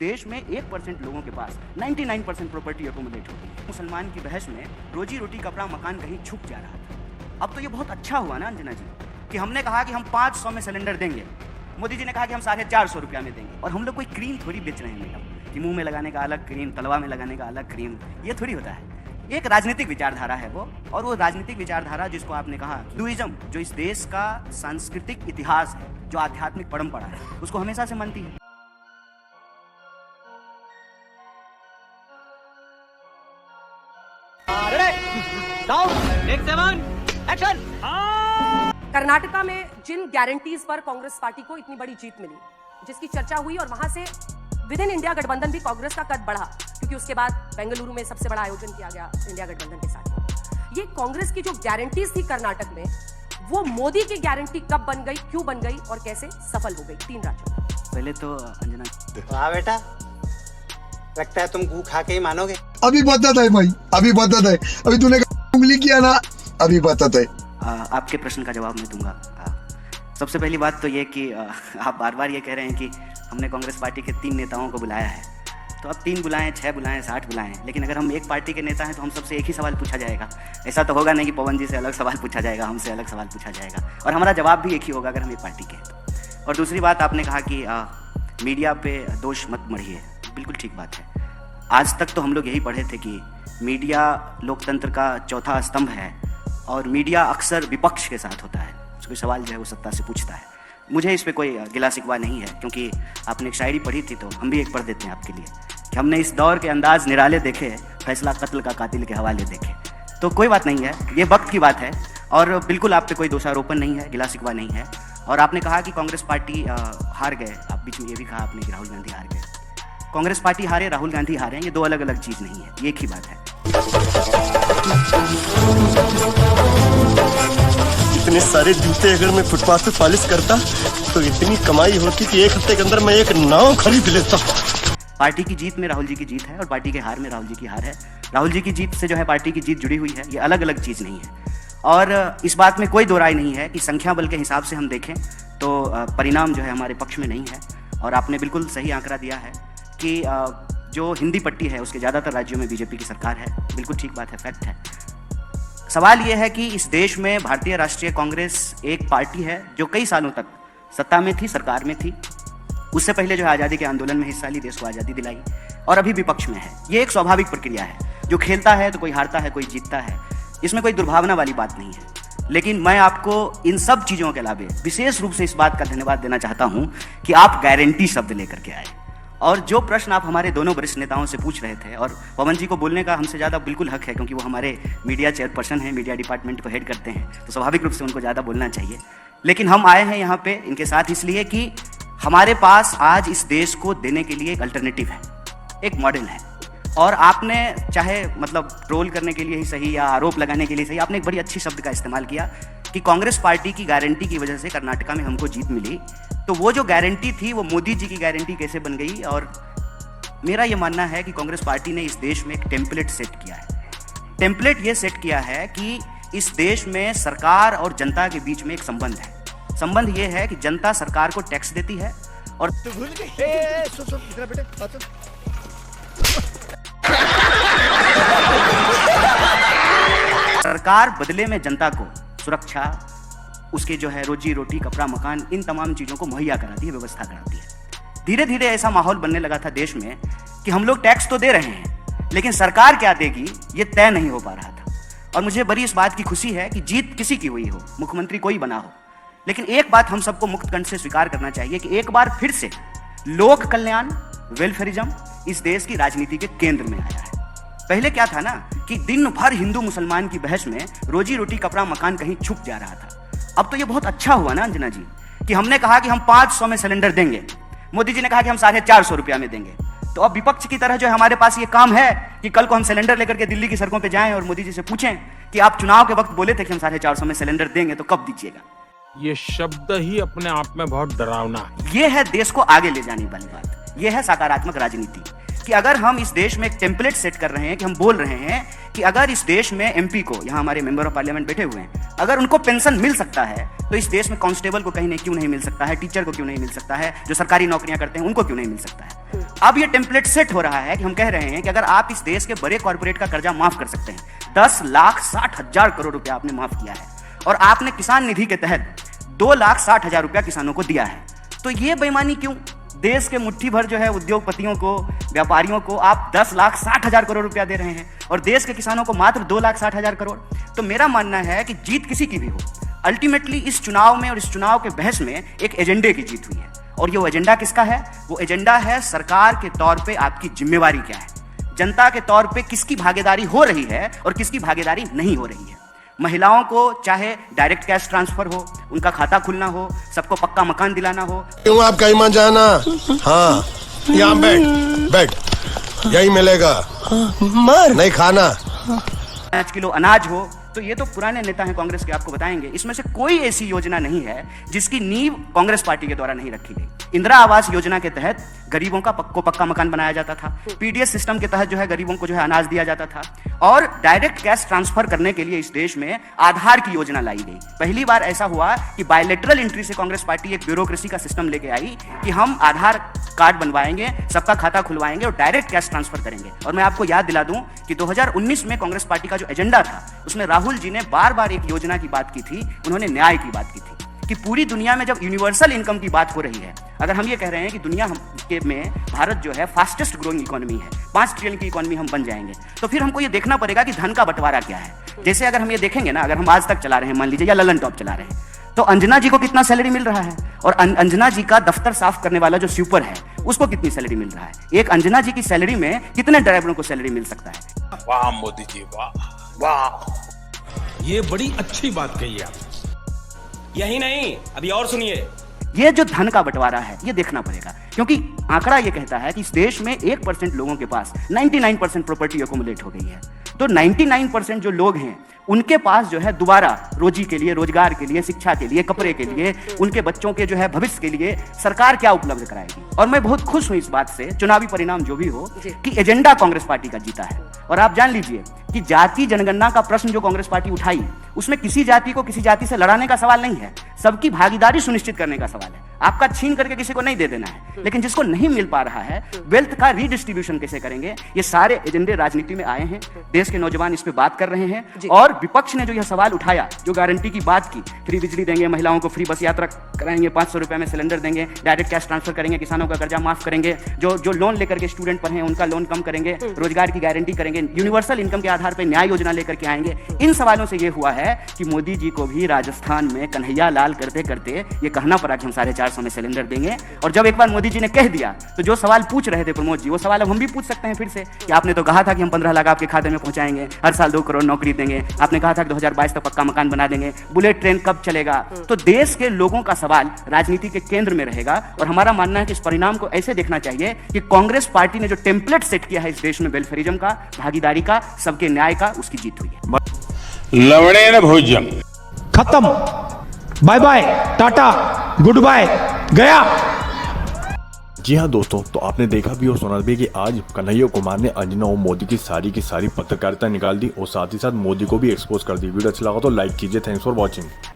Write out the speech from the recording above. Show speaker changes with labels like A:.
A: देश में 1% लोगों के पास 99% प्रॉपर्टी एकोमोडेट होती है। मुसलमान की बहस में रोजी रोटी कपड़ा मकान कहीं छुप जा रहा था। अब तो ये बहुत अच्छा हुआ ना अंजना जी कि हमने कहा कि हम 500 में सिलेंडर देंगे, मोदी जी ने कहा कि हम 450 रुपया में देंगे। और हम लोग कोई क्रीम थोड़ी बेच रहे हैं मैडम कि मुंह में लगाने का अलग क्रीम, तलवा में लगाने का अलग क्रीम, ये थोड़ी होता है। एक राजनीतिक विचारधारा है वो, और वो राजनीतिक विचारधारा जिसको आपने कहा हिंदुइज्म, जो इस देश का सांस्कृतिक इतिहास है, जो आध्यात्मिक परंपरा है, उसको हमेशा से मानती है।
B: कर्नाटका में जिन गारंटीज पर कांग्रेस पार्टी को इतनी बड़ी जीत मिली, जिसकी चर्चा हुई, और वहां से विद इन इंडिया गठबंधन भी कांग्रेस का कद बढ़ा, क्योंकि उसके बाद बेंगलुरु में सबसे बड़ा आयोजन किया गया इंडिया गठबंधन के साथ। ये कांग्रेस की जो गारंटीज थी कर्नाटक में, वो मोदी की गारंटी कब बन गई, क्यों बन गई और कैसे सफल हो गई 3 राज्यों में?
A: पहले तो अंजना,
C: वाह बेटा, लगता है तुम गू खा के ही मानोगे।
D: अभी बताता है भाई, अभी बताता है, अभी तूने उंगली किया ना, अभी बताता है।
A: आपके प्रश्न का जवाब मैं दूंगा। सबसे पहली बात तो ये कि आप बार बार ये कह रहे हैं कि हमने कांग्रेस पार्टी के 3 नेताओं को बुलाया है। तो अब 3 बुलाएं, 6 बुलाएं, 60 बुलाएं, लेकिन अगर हम एक पार्टी के नेता हैं तो हम सबसे एक ही सवाल पूछा जाएगा। ऐसा तो होगा नहीं कि पवन जी से अलग सवाल पूछा जाएगा, हमसे अलग सवाल पूछा जाएगा, और हमारा जवाब भी एक ही होगा अगर हम एक पार्टी के हैं। और दूसरी बात, आपने कहा कि मीडिया पे दोष मत मढ़िए, बिल्कुल ठीक बात है। आज तक तो हम लोग यही पढ़े थे कि मीडिया लोकतंत्र का चौथा स्तंभ है, और मीडिया अक्सर विपक्ष के साथ होता है, उसको सवाल जो है वो सत्ता से पूछता है। मुझे इस पे कोई गिला शिकवा नहीं है, क्योंकि आपने एक शायरी पढ़ी थी तो हम भी एक पढ़ देते हैं आपके लिए कि हमने इस दौर के अंदाज निराले देखे, फैसला कत्ल का कातिल के हवाले देखे। तो कोई बात नहीं है, ये वक्त की बात है, और बिल्कुल आप पे कोई दोषारोपण नहीं है, गिला शिकवा नहीं है। और आपने कहा कि कांग्रेस पार्टी हार गए, आप बीच में ये भी कहा आपने कि राहुल गांधी हार गए। कांग्रेस पार्टी हारे, राहुल गांधी हारे, ये 2 अलग अलग चीज़ नहीं है, ये एक ही बात है।
E: इतने सारे जूते अगर मैं फुटपाथ पे पॉलिश करता तो इतनी कमाई होती कि 1 हफ्ते के अंदर मैं एक नाव खरीद लेता।
A: पार्टी की जीत में राहुल जी की जीत है, और पार्टी के हार में राहुल जी की हार है। राहुल जी की जीत से जो है पार्टी की जीत जुड़ी हुई है, ये अलग अलग चीज़ नहीं है। और इस बात में कोई दो राय नहीं है कि संख्या बल के हिसाब से हम देखें तो परिणाम जो है हमारे पक्ष में नहीं है। और आपने बिल्कुल सही आंकड़ा दिया है कि जो हिंदी पट्टी है उसके ज़्यादातर राज्यों में बीजेपी की सरकार है, बिल्कुल ठीक बात है, फैक्ट है। सवाल यह है कि इस देश में भारतीय राष्ट्रीय कांग्रेस एक पार्टी है जो कई सालों तक सत्ता में थी, सरकार में थी, उससे पहले जो है आज़ादी के आंदोलन में हिस्सा ली, देश को आज़ादी दिलाई, और अभी विपक्ष में है। ये एक स्वाभाविक प्रक्रिया है, जो खेलता है तो कोई हारता है, कोई जीतता है, इसमें कोई दुर्भावना वाली बात नहीं है। लेकिन मैं आपको इन सब चीज़ों के अलावा विशेष रूप से इस बात का धन्यवाद देना चाहता हूं कि आप गारंटी शब्द लेकर के आए। और जो प्रश्न आप हमारे दोनों वरिष्ठ नेताओं से पूछ रहे थे, और पवन जी को बोलने का हमसे ज़्यादा बिल्कुल हक है, क्योंकि वो हमारे मीडिया चेयरपर्सन हैं, मीडिया डिपार्टमेंट को हेड करते हैं, तो स्वाभाविक रूप से उनको ज़्यादा बोलना चाहिए। लेकिन हम आए हैं यहाँ पे इनके साथ इसलिए कि हमारे पास आज इस देश को देने के लिए एक अल्टरनेटिव है, एक मॉडल है। और आपने चाहे मतलब ट्रोल करने के लिए ही सही या आरोप लगाने के लिए सही, आपने एक बड़ी अच्छी शब्द का इस्तेमाल किया कि कांग्रेस पार्टी की गारंटी की वजह से कर्नाटका में हमको जीत मिली। तो वो जो गारंटी थी वो मोदी जी की गारंटी कैसे बन गई? और मेरा ये मानना है कि कांग्रेस पार्टी ने इस देश में एक टेम्पलेट सेट किया है। टेम्पलेट ये सेट किया है कि इस देश में सरकार और जनता के बीच में एक संबंध है। संबंध ये है कि जनता सरकार को टैक्स देती है, और सरकार बदले में जनता को सुरक्षा, उसके जो है रोजी रोटी, कपड़ा, मकान, इन तमाम चीज़ों को मुहैया कराती है, व्यवस्था कराती है। धीरे धीरे ऐसा माहौल बनने लगा था देश में कि हम लोग टैक्स तो दे रहे हैं, लेकिन सरकार क्या देगी ये तय नहीं हो पा रहा था। और मुझे बड़ी इस बात की खुशी है कि जीत किसी की हुई हो, मुख्यमंत्री कोई बना हो, लेकिन एक बात हम सबको मुक्त कंठ से स्वीकार करना चाहिए कि एक बार फिर से लोक कल्याण, वेलफेयरिज्म इस देश की राजनीति के केंद्र में आया है। पहले क्या था ना कि दिन भर हिंदू मुसलमान की बहस में रोजी रोटी, कपड़ा, मकान कहीं छुप जा रहा था। अब तो ये बहुत अच्छा हुआ ना अंजना जी कि हमने कहा कि हम 500 में सिलेंडर देंगे, मोदी जी ने कहा कि हम 450 रुपया में देंगे। तो अब विपक्ष की तरह जो है हमारे पास ये काम है कि कल को हम सिलेंडर लेकर के दिल्ली की सड़कों पे जाएं और मोदी जी से पूछें कि आप चुनाव के वक्त बोले थे कि हम 450 में सिलेंडर देंगे, तो कब दीजिएगा?
F: ये शब्द ही अपने आप में बहुत डरावना है।
A: ये है देश को आगे ले जाने वाली बात, ये है सकारात्मक राजनीति कि अगर हम इस देश में एक टेम्पलेट सेट कर रहे हैं, कि हम बोल रहे हैं कि अगर इस देश में एमपी को, यहाँ हमारे मेंबर ऑफ पार्लियामेंट बैठे हुए हैं, अगर उनको पेंशन मिल सकता है तो इस देश में कांस्टेबल को कहीं क्यों नहीं मिल सकता है, टीचर को क्यों नहीं मिल सकता है, जो सरकारी नौकरियां करते हैं उनको क्यों नहीं मिल सकता है। अब ये टेम्पलेट सेट हो रहा है कि हम कह रहे हैं कि अगर आप इस देश के बड़े कॉर्पोरेट का कर्जा माफ कर सकते हैं, 10,60,000 करोड़ रुपया आपने माफ किया है और आपने किसान निधि के तहत 2,60,000 रुपया किसानों को दिया है, तो ये बेईमानी क्यों? देश के मुट्ठी भर जो है उद्योगपतियों को, व्यापारियों को आप 10,60,000 करोड़ रुपया दे रहे हैं और देश के किसानों को मात्र 2,60,000 करोड़। तो मेरा मानना है कि जीत किसी की भी हो, अल्टीमेटली इस चुनाव में और इस चुनाव के बहस में एक एजेंडे की जीत हुई है। और ये वो एजेंडा किसका है? वो एजेंडा है सरकार के तौर पे आपकी जिम्मेवारी क्या है, जनता के तौर पे किसकी भागीदारी हो रही है और किसकी भागीदारी नहीं हो रही है। महिलाओं को चाहे डायरेक्ट कैश ट्रांसफर हो, उनका खाता खुलना हो, सबको पक्का मकान दिलाना हो।
E: क्यों आपका ईमान जाना? हाँ, यहाँ बैठ यही मिलेगा, नहीं खाना।
A: 5 किलो अनाज हो, तो ये तो पुराने नेता हैं कांग्रेस के, आपको बताएंगे। इसमें से कोई ऐसी योजना नहीं है जिसकी नींव कांग्रेस पार्टी के द्वारा नहीं रखी गई। इंदिरा आवास योजना के तहत गरीबों का पक्का मकान बनाया जाता था, पीडीएस सिस्टम के तहत जो है गरीबों को जो है अनाज दिया जाता था, और डायरेक्ट कैश ट्रांसफर करने के लिए इस देश में आधार की योजना लाई गई। पहली बार ऐसा हुआ कि बायलैटरल एंट्री से कांग्रेस पार्टी एक ब्यूरोक्रेसी का सिस्टम लेके आई कि हम आधार कार्ड बनवाएंगे, सबका खाता खुलवाएंगे और डायरेक्ट कैश ट्रांसफर करेंगे। और मैं आपको याद दिला दूं कि 2019 में कांग्रेस पार्टी का जो एजेंडा था उसमें राहुल जी ने बार बार एक योजना की बात की थी, उन्होंने न्याय की बात की थी कि पूरी दुनिया में जब यूनिवर्सल इनकम की बात हो रही है, अगर हम ये कह रहे हैं कि दुनिया में भारत जो है फास्टेस्ट ग्रोइंग इकोनॉमी है, 5 ट्रिलियन की इकोनॉमी हम बन जाएंगे, तो फिर हमको ये देखना पड़ेगा कि धन का बंटवारा क्या है। जैसे अगर हम ये देखेंगे ना, अगर हम आज तक चला रहे हैं, मान लीजिए, या ललन टॉप चला रहे हैं, तो अंजना जी को कितना सैलरी मिल रहा है और अंजना जी का दफ्तर साफ करने वाला जो स्वीपर है उसको कितनी सैलरी मिल रहा है। एक अंजना जी की सैलरी में कितने ड्राइवरों को सैलरी मिल सकता है।
F: वाह मोदी जी, वाह वाह, ये बड़ी अच्छी बात कही आप।
G: यही नहीं, अभी और सुनिए।
A: ये जो धन का बंटवारा है ये देखना पड़ेगा, क्योंकि आंकड़ा ये कहता है कि इस देश में 1% लोगों के पास 99% प्रॉपर्टी एक्युमुलेट हो गई है। तो 99% जो लोग हैं उनके पास जो है दोबारा रोजी के लिए, रोजगार के लिए, शिक्षा के लिए, कपड़े के लिए, उनके बच्चों के जो है भविष्य के लिए सरकार क्या उपलब्ध कराएगी। और मैं बहुत खुश हूं इस बात से, चुनावी परिणाम जो भी हो, कि एजेंडा कांग्रेस पार्टी का जीता है। और आप जान लीजिए कि जाति जनगणना का प्रश्न जो कांग्रेस पार्टी उठाई, उसमें किसी जाति को किसी जाति से लड़ाने का सवाल नहीं है, सबकी भागीदारी सुनिश्चित करने का सवाल है। आपका छीन करके किसी को नहीं दे देना है, लेकिन जिसको नहीं मिल पा रहा है वेल्थ का रीडिस्ट्रीब्यूशन कैसे करेंगे, ये सारे एजेंडे राजनीति में आए हैं। देश के नौजवान इस पे बात कर रहे हैं और विपक्ष ने जो यह सवाल उठाया, जो गारंटी की बात की, फ्री बिजली देंगे, महिलाओं को फ्री बस यात्रा कराएंगे, 500 रुपए में सिलेंडर देंगे, डायरेक्ट कैश ट्रांसफर करेंगे, किसानों का कर्जा माफ करेंगे, जो लोन लेकर के स्टूडेंट पढ़े उनका लोन कम करेंगे, रोजगार की गारंटी करेंगे, यूनिवर्सल इनकम के आधार पर न्याय योजना लेकर के आएंगे। इन सवालों से यह हुआ है कि मोदी जी को भी राजस्थान में कन्हैया लाल करते करते ये कहना पड़ा कि हम 450 में सिलेंडर देंगे। और जब एक बार मोदी जी ने कह दिया तो जो सवाल पूछ रहे थे प्रमोद जी, वो सवाल अब हम भी पूछ सकते हैं फिर से कि आपने तो कहा था कि हम 15 लाख आपके खाते में पहुंचाएंगे, हर साल 2 करोड़ नौकरी देंगे, आपने कहा था कि 2022 तक पक्का मकान बना देंगे, बुलेट ट्रेन कब चलेगा। तो देश के लोगों का सवाल राजनीति के केंद्र में रहेगा। और हमारा मानना है कि इस परिणाम को ऐसे देखना चाहिए कि कांग्रेस पार्टी ने जो टेम्पलेट सेट किया है इस देश में वेलफेयरिज्म का, भागीदारी का, सबके न्याय का, उसकी जीत हुई है।
F: लवड़े न भोजन
H: खत्म, bye bye, tata, good bye, गया।
I: जी हाँ दोस्तों, तो आपने देखा भी और सुना भी कि आज कन्हैया कुमार ने अंजना और मोदी की सारी पत्रकारिता निकाल दी और साथ ही साथ मोदी को भी एक्सपोज कर दी। वीडियो अच्छा लगा तो लाइक कीजिए। Thanks for watching.